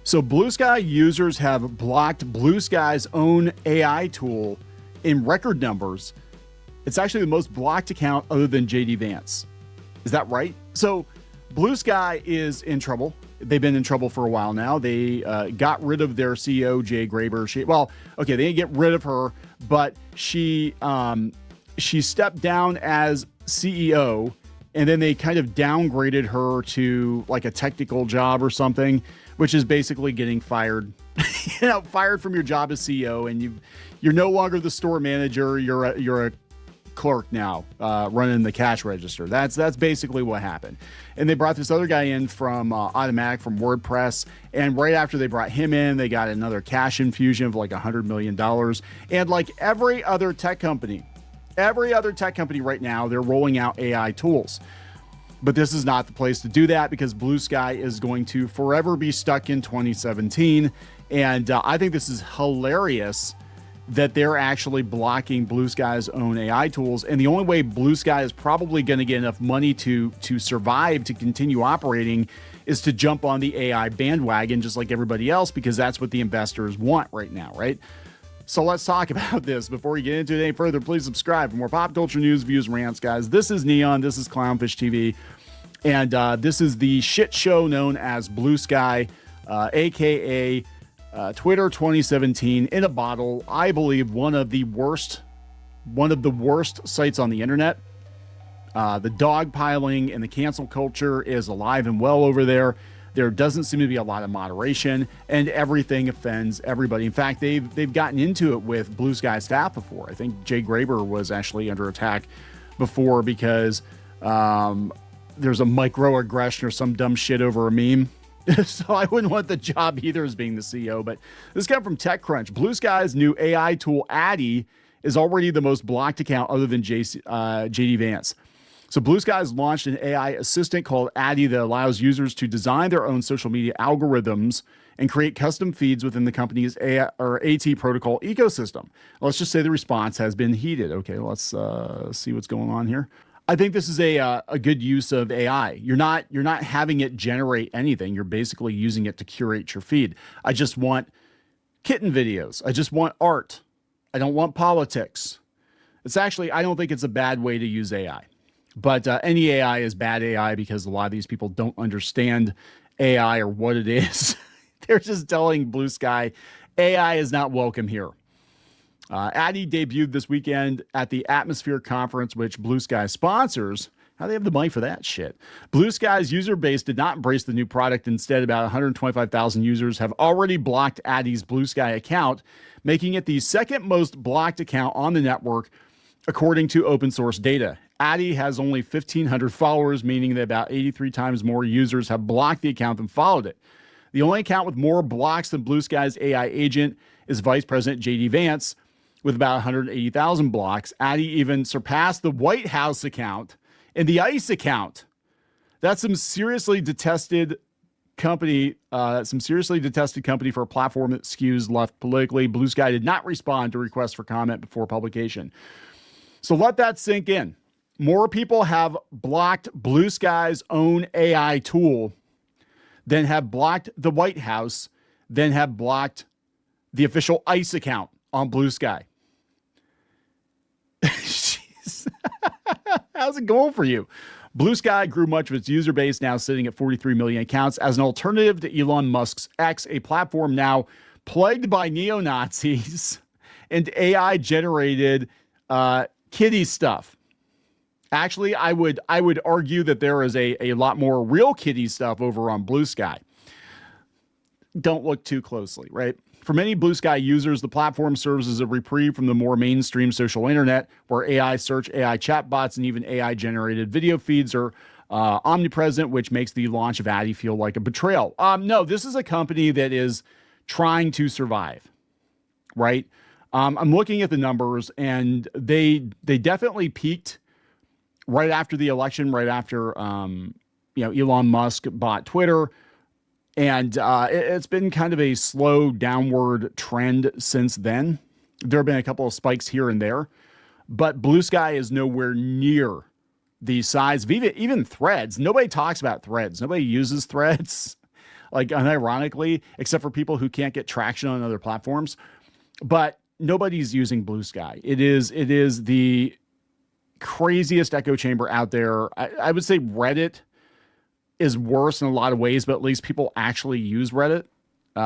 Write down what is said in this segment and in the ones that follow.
So Bluesky users have blocked Bluesky's own AI tool in record numbers. It's actually the most blocked account other than JD Vance. Is that right? So Bluesky is in trouble. They've been in trouble for a while now. They got rid of their CEO, Jay Graber. They didn't get rid of her, but she stepped down as CEO, and then they kind of downgraded her to like a technical job or something, which is basically getting fired. Fired from your job as CEO, and you're no longer the store manager. You're a clerk now, running the cash register. That's basically what happened. And they brought this other guy in from Automatic, from WordPress, and right after they brought him in, they got another cash infusion of like $100 million. And like every other tech company right now, they're rolling out AI tools. But this is not the place to do that, because Bluesky is going to forever be stuck in 2017. And I think this is hilarious that they're actually blocking Bluesky's own AI tools. And the only way Bluesky is probably going to get enough money to survive, to continue operating, is to jump on the AI bandwagon just like everybody else, because that's what the investors want right now, right? So let's talk about this. Before we get into it any further, please subscribe for more pop culture news, views, rants, guys. This is Kneon. This is CLOWNFISH TV. And this is the shit show known as Bluesky, a.k.a. Twitter 2017 in a bottle. I believe one of the worst sites on the internet. The dogpiling and the cancel culture is alive and well over there. There doesn't seem to be a lot of moderation, and everything offends everybody. In fact, they've gotten into it with Bluesky staff before. I think Jay Graber was actually under attack before because there's a microaggression or some dumb shit over a meme. So I wouldn't want the job either as being the CEO. But this comes from TechCrunch. Bluesky's new AI tool, Addi, is already the most blocked account other than JD Vance. So Bluesky has launched an AI assistant called Addi that allows users to design their own social media algorithms and create custom feeds within the company's AI, or AT protocol ecosystem. Let's just say the response has been heated. Okay, let's see what's going on here. I think this is a good use of AI. You're not having it generate anything. You're basically using it to curate your feed. I just want kitten videos. I just want art. I don't want politics. I don't think it's a bad way to use AI. But any AI is bad AI because a lot of these people don't understand AI or what it is. They're just telling Bluesky AI is not welcome here. Addi debuted this weekend at the Atmosphere Conference, which Bluesky sponsors. How do they have the money for that shit? Bluesky's user base did not embrace the new product. Instead, about 125,000 users have already blocked Addi's Bluesky account, making it the second most blocked account on the network, according to open source data. Addi has only 1,500 followers, meaning that about 83 times more users have blocked the account than followed it. The only account with more blocks than Bluesky's AI agent is Vice President JD Vance, with about 180,000 blocks. Addi even surpassed the White House account and the ICE account. That's some seriously detested company, for a platform that skews left politically. Bluesky did not respond to requests for comment before publication. So let that sink in. More people have blocked Bluesky's own AI tool than have blocked the White House, than have blocked the official ICE account on Bluesky. Jeez. How's it going for you? Bluesky grew much of its user base, now sitting at 43 million accounts, as an alternative to Elon Musk's X, a platform now plagued by neo-Nazis and AI-generated kiddie stuff. Actually, I would argue that there is a lot more real kiddie stuff over on Bluesky. Don't look too closely, right? For many Bluesky users, the platform serves as a reprieve from the more mainstream social internet, where AI search, AI chatbots, and even AI-generated video feeds are omnipresent, which makes the launch of Addi feel like a betrayal. No, this is a company that is trying to survive, right? I'm looking at the numbers, and they definitely peaked right after the election, right after Elon Musk bought Twitter. And it's been kind of a slow downward trend since then. There have been a couple of spikes here and there, but Bluesky is nowhere near the size of even Threads. Nobody talks about Threads. Nobody uses Threads. like unironically, except for people who can't get traction on other platforms. But nobody's using Bluesky. It is the craziest echo chamber out there. I would say Reddit is worse in a lot of ways, but at least people actually use Reddit.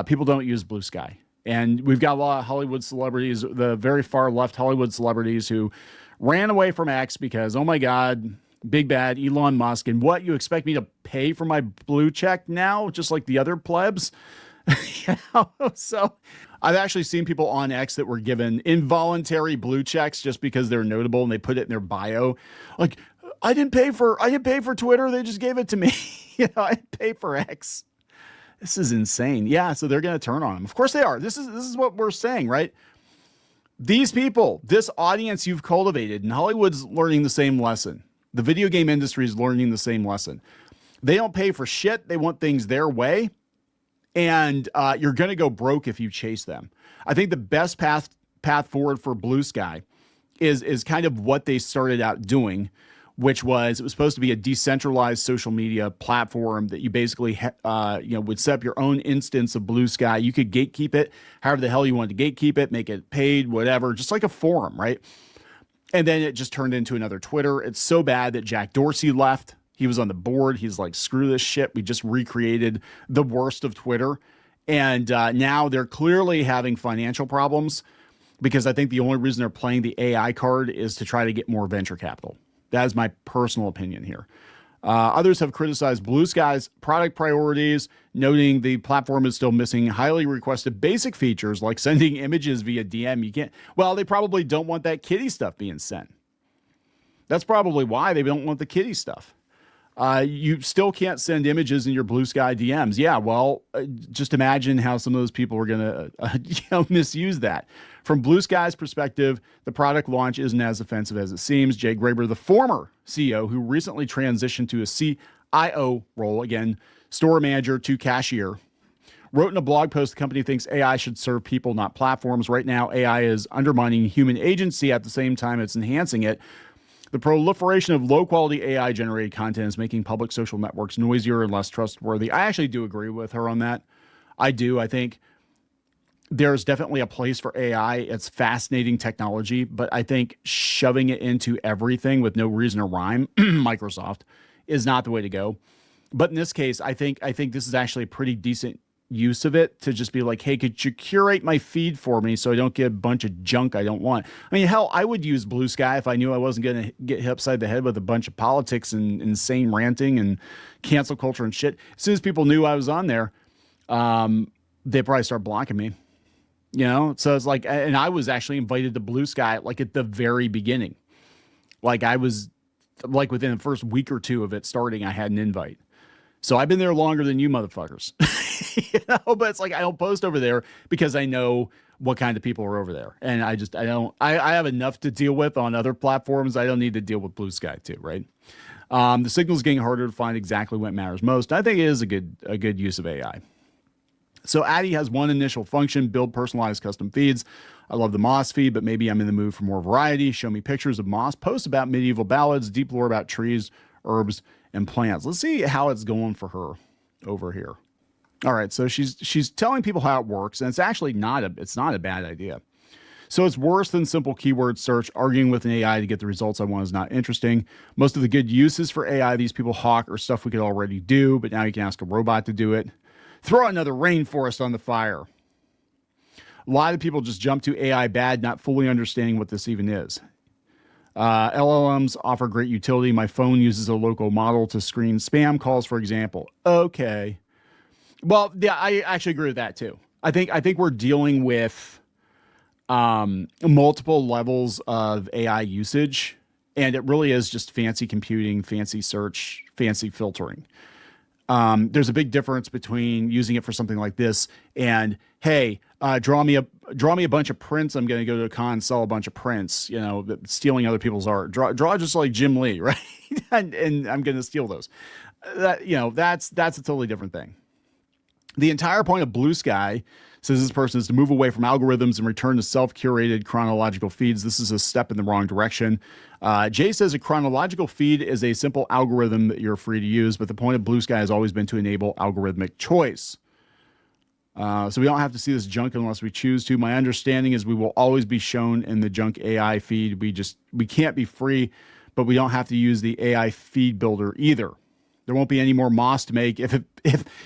People don't use Bluesky. And we've got a lot of Hollywood celebrities, the very far left Hollywood celebrities who ran away from X because, oh my God, big bad Elon Musk. And what, you expect me to pay for my blue check now, just like the other plebs? So I've actually seen people on X that were given involuntary blue checks just because they're notable and they put it in their bio. Like, I didn't pay for Twitter. They just gave it to me. I didn't pay for X. This is insane. Yeah. So they're going to turn on them. Of course they are. This is what we're saying, right? These people, this audience you've cultivated, and Hollywood's learning the same lesson. The video game industry is learning the same lesson. They don't pay for shit. They want things their way. And you're going to go broke if you chase them. I think the best path forward for Bluesky is kind of what they started out doing, which was, it was supposed to be a decentralized social media platform that you basically would set up your own instance of Bluesky. You could gatekeep it however the hell you wanted to gatekeep it, make it paid, whatever, just like a forum, right? And then it just turned into another Twitter. It's so bad that Jack Dorsey left. He was on the board. He's like, screw this shit. We just recreated the worst of Twitter. And now they're clearly having financial problems because I think the only reason they're playing the AI card is to try to get more venture capital. That is my personal opinion here. Others have criticized Bluesky's product priorities, noting the platform is still missing highly requested basic features like sending images via DM. You can't. Well, they probably don't want that kitty stuff being sent. That's probably why they don't want the kitty stuff. You still can't send images in your Bluesky DMs. Yeah, well, just imagine how some of those people are going to misuse that. From Bluesky's perspective, the product launch isn't as offensive as it seems. Jay Graber, the former CEO who recently transitioned to a CIO role, again, store manager to cashier, wrote in a blog post, the company thinks AI should serve people, not platforms. Right now, AI is undermining human agency. At the same time, it's enhancing it. The proliferation of low-quality AI-generated content is making public social networks noisier and less trustworthy. I actually do agree with her on that. I do. I think there's definitely a place for AI. It's fascinating technology, but I think shoving it into everything with no reason or rhyme, Microsoft, is not the way to go. But in this case, I think this is actually a pretty decent use of it to just be like, hey, could you curate my feed for me so I don't get a bunch of junk I don't want? I mean, hell, I would use Bluesky if I knew I wasn't going to get hit upside the head with a bunch of politics and insane ranting and cancel culture and shit. As soon as people knew I was on there, they'd probably start blocking me. So it's like, and I was actually invited to Bluesky like at the very beginning. Like I was like within the first week or two of it starting, I had an invite. So I've been there longer than you motherfuckers, but it's like, I don't post over there because I know what kind of people are over there. And I have enough to deal with on other platforms. I don't need to deal with Bluesky too. Right. The signal's getting harder to find exactly what matters most. I think it is a good use of AI. So Addi has one initial function, build personalized custom feeds. I love the moss feed, but maybe I'm in the mood for more variety. Show me pictures of moss, post about medieval ballads, deep lore about trees, herbs, and plants. Let's see how it's going for her over here. All right, so she's telling people how it works, and it's actually not a bad idea. So it's worse than simple keyword search. Arguing with an AI to get the results I want is not interesting. Most of the good uses for AI these people hawk are stuff we could already do, but now you can ask a robot to do it. Throw another rainforest on the fire. A lot of people just jump to AI bad, not fully understanding what this even is. LLMs offer great utility. My phone uses a local model to screen spam calls, for example. Okay. Well, yeah, I actually agree with that too. I think we're dealing with multiple levels of AI usage, and it really is just fancy computing, fancy search, fancy filtering. There's a big difference between using it for something like this and, hey, draw me a bunch of prints. I'm going to go to a con, sell a bunch of prints, stealing other people's art. Draw just like Jim Lee, right? and I'm going to steal those. That's a totally different thing. The entire point of Bluesky, says this person, is to move away from algorithms and return to self-curated chronological feeds. This is a step in the wrong direction. Jay says a chronological feed is a simple algorithm that you're free to use, but the point of Bluesky has always been to enable algorithmic choice. So we don't have to see this junk unless we choose to. My understanding is we will always be shown in the junk AI feed. We can't be free, but we don't have to use the AI feed builder either. There won't be any more moss to make. If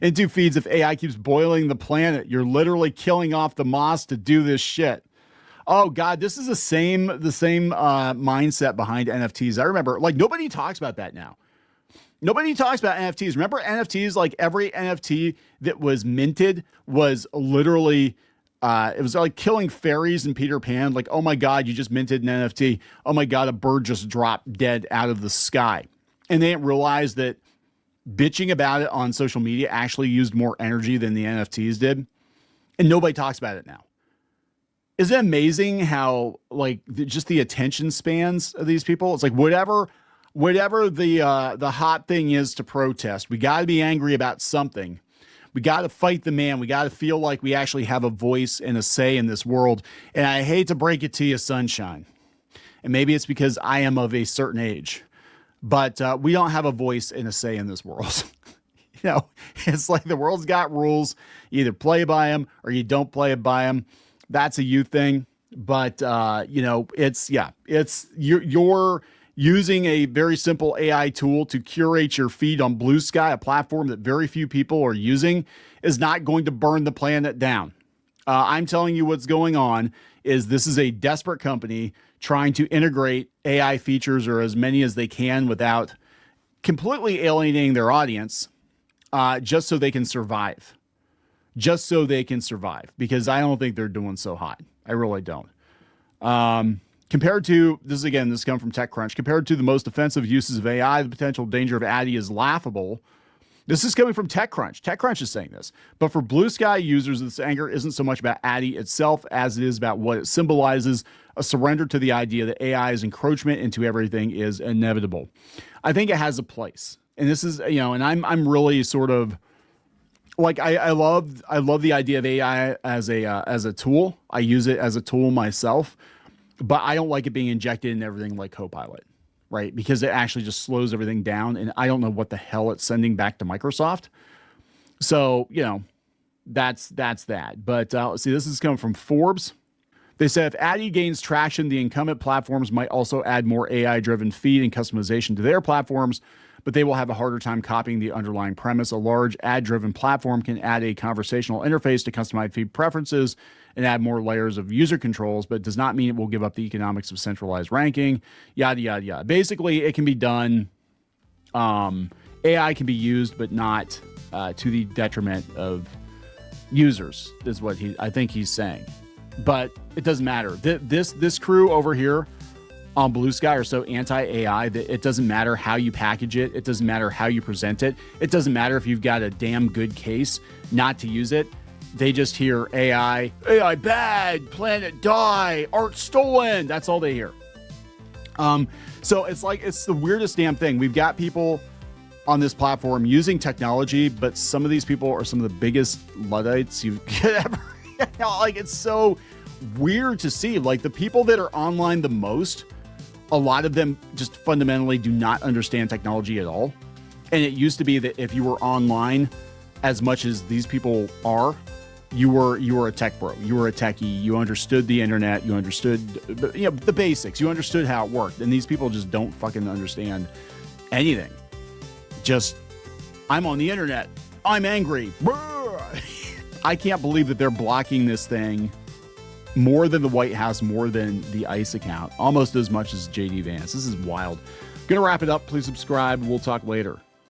into feeds, if AI keeps boiling the planet, you're literally killing off the moss to do this shit. Oh God, this is the same mindset behind NFTs. I remember, like, nobody talks about that now. Nobody talks about NFTs. Remember NFTs? Like, every NFT that was minted was literally, it was like killing fairies in Peter Pan. Like, oh my God, you just minted an NFT. Oh my God, a bird just dropped dead out of the sky. And they didn't realize that bitching about it on social media actually used more energy than the NFTs did. And nobody talks about it now. Isn't it amazing how, like, just the attention spans of these people? It's like whatever the hot thing is to protest, we got to be angry about something. We got to fight the man. We got to feel like we actually have a voice and a say in this world. And I hate to break it to you, sunshine. And maybe it's because I am of a certain age, but we don't have a voice and a say in this world. You know, it's like the world's got rules. You either play by them or you don't play by them. That's a you thing. But, you know, you're using a very simple AI tool to curate your feed on Bluesky, a platform that very few people are using, is not going to burn the planet down. I'm telling you what's going on is this is a desperate company trying to integrate AI features, or as many as they can, without completely alienating their audience, just so they can survive. Just so they can survive, because I don't think they're doing so hot. I really don't. Compared to, this comes from TechCrunch, compared to the most offensive uses of AI, the potential danger of Addi is laughable. This is coming from TechCrunch. TechCrunch is saying this. But for Bluesky users, this anger isn't so much about Addi itself as it is about what it symbolizes, a surrender to the idea that AI's encroachment into everything is inevitable. I think it has a place. And this is, you know, and I'm really sort of, like, I love the idea of AI as a tool. I use it as a tool myself, but I don't like it being injected in everything like Copilot, right? Because it actually just slows everything down, and I don't know what the hell it's sending back to Microsoft. So, you know, that's that. But let's see, this is coming from Forbes. They said if Addi gains traction, the incumbent platforms might also add more AI-driven feed and customization to their platforms, but they will have a harder time copying the underlying premise. A large ad-driven platform can add a conversational interface to customize feed preferences and add more layers of user controls, but does not mean it will give up the economics of centralized ranking, yada, yada, yada. Basically, it can be done. AI can be used, but not to the detriment of users, is what I think he's saying. But it doesn't matter. This crew over here on Bluesky are so anti-AI that it doesn't matter how you package it. It doesn't matter how you present it. It doesn't matter if you've got a damn good case not to use it. They just hear AI bad, planet die, art stolen. That's all they hear. So it's like, it's the weirdest damn thing. We've got people on this platform using technology, but some of these people are some of the biggest Luddites you could ever. Like, it's so weird to see. Like, the people that are online the most, a lot of them just fundamentally do not understand technology at all. And it used to be that if you were online as much as these people are, you were a tech bro. You were a techie. You understood the internet. You understood, you know, the basics. You understood how it worked. And these people just don't fucking understand anything. Just, I'm on the internet. I'm angry. I can't believe that they're blocking this thing more than the White House, more than the ICE account, almost as much as JD Vance. This is wild. Gonna wrap it up. Please subscribe. We'll talk later.